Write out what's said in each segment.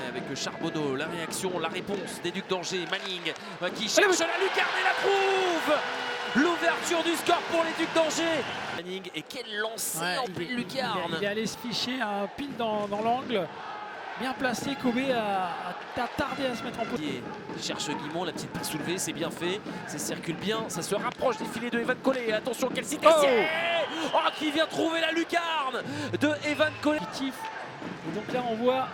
avec Charbonneau, la réaction, la réponse des Ducs d'Angers. Manning qui cherche la lucarne et la trouve. L'ouverture du score pour les Ducs d'Angers. Manning, et quel lancer en pleine lucarne. Il est allé se ficher pile dans l'angle. Bien placé, Kobe a tardé à se mettre en pause. Il cherche Guimond, la petite passe soulevée, c'est bien fait. Ça circule bien, ça se rapproche des filets de Evan Collet. Attention, quel citacier qui vient trouver la lucarne de Evan Collet. Et donc là, on voit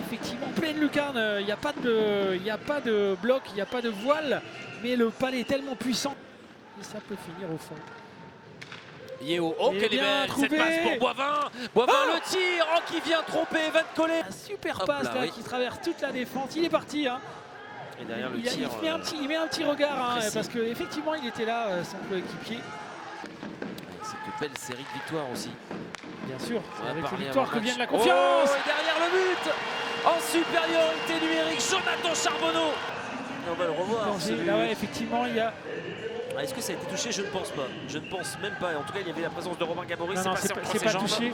effectivement pleine lucarne. Il n'y a pas de bloc, il n'y a pas de voile. Mais le palais est tellement puissant. Et ça peut finir au fond. Yeo, oh quelle est belle cette passe pour Boivin. Boivin le tir, qui vient tromper Evan Collet. Un super passe là, qui traverse toute la défense. Il est parti. Et derrière le tir, il met un petit regard parce qu'effectivement il était là, son coéquipier. Cette belle série de victoires aussi. Bien sûr, avec les victoires que vient de la confiance. Et derrière le but, en supériorité numérique, Jonathan Charbonneau. Et on va le revoir. Là, ouais, effectivement, il y a... Est-ce que ça a été touché? Je ne pense pas. Je ne pense même pas. En tout cas, il y avait la présence de Romain Gabory. C'est pas touché.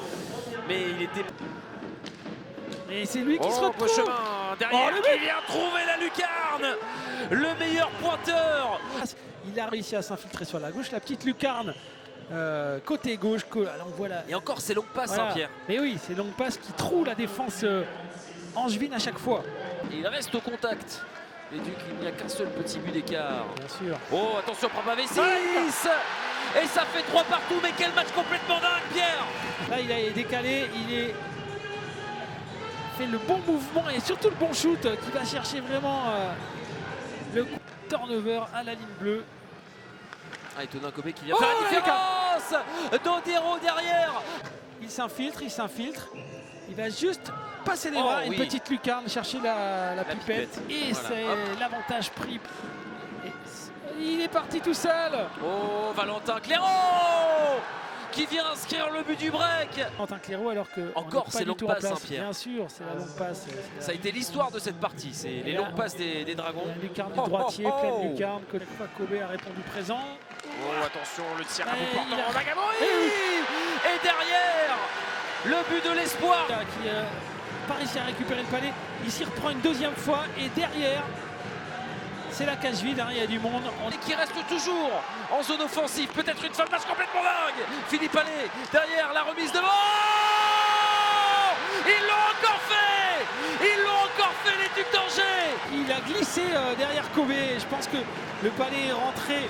Mais il était... Et c'est lui qui se retrouve. Derrière, qui vient trouver la lucarne. Le meilleur pointeur. Il a réussi à s'infiltrer sur la gauche. La petite lucarne côté gauche. Alors on voit là. Et encore, c'est longue passe, Pierre. Mais oui, c'est longue passe qui trouve la défense angevine à chaque fois. Et il reste au contact. Les Ducs, il n'y a qu'un seul petit but d'écart. Bien sûr. Oh, attention, Prabavessis. Et ça fait 3 partout, mais quel match complètement dingue, Pierre. Là, il a décalé, fait le bon mouvement et surtout le bon shoot qui va chercher vraiment le turnover à la ligne bleue. Étonnant, Kobe qui vient faire la différence. Dodero derrière. Il s'infiltre. Il va juste passer les bras, une petite lucarne, chercher la pipette. Et voilà, c'est l'avantage pris. Et il est parti tout seul. Oh, Valentin Clairaut qui vient inscrire le but du break. Valentin Clairaut, alors que encore c'est longue passe, Pierre. Bien sûr, c'est la longue passe. Ça a été l'histoire de cette partie, c'est les longues passes des Dragons. La lucarne du droitier, pleine lucarne. Kobe a répondu présent. Oh, attention, le tir à bout portant Romain Gabory. Et derrière, le but de l'espoir. Qui pas réussi à récupérer le palais. Il s'y reprend une deuxième fois. Et derrière, c'est la cage vide. Il y a du monde. Et qui reste toujours en zone offensive. Peut-être une fin de match complètement dingue. Philippe Allais, derrière la remise devant. Ils l'ont encore fait. Ils l'ont encore fait, les Ducs d'Angers. Il a glissé derrière Kobe. Je pense que le palais est rentré.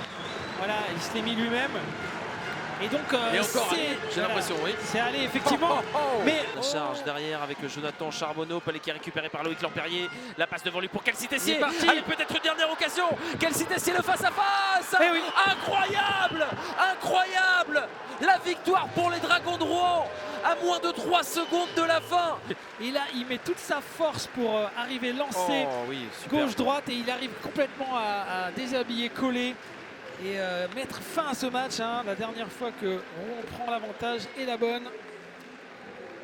Voilà, il se l'est mis lui-même. Et donc, j'ai l'impression, oui. C'est allé, effectivement. Mais la charge derrière avec Jonathan Charbonneau. Palais qui est récupéré par Loïc Lampérier. La passe devant lui pour Kelsey Tessier. Allez, peut-être une dernière occasion. Kelsey Tessier, le face-à-face. Incroyable. Incroyable. La victoire pour les Dragons de Rouen à moins de 3 secondes de la fin. Et là, il met toute sa force pour arriver lancer gauche-droite. Et il arrive complètement à déshabiller, coller. Et mettre fin à ce match, la dernière fois que Rouen prend l'avantage est la bonne.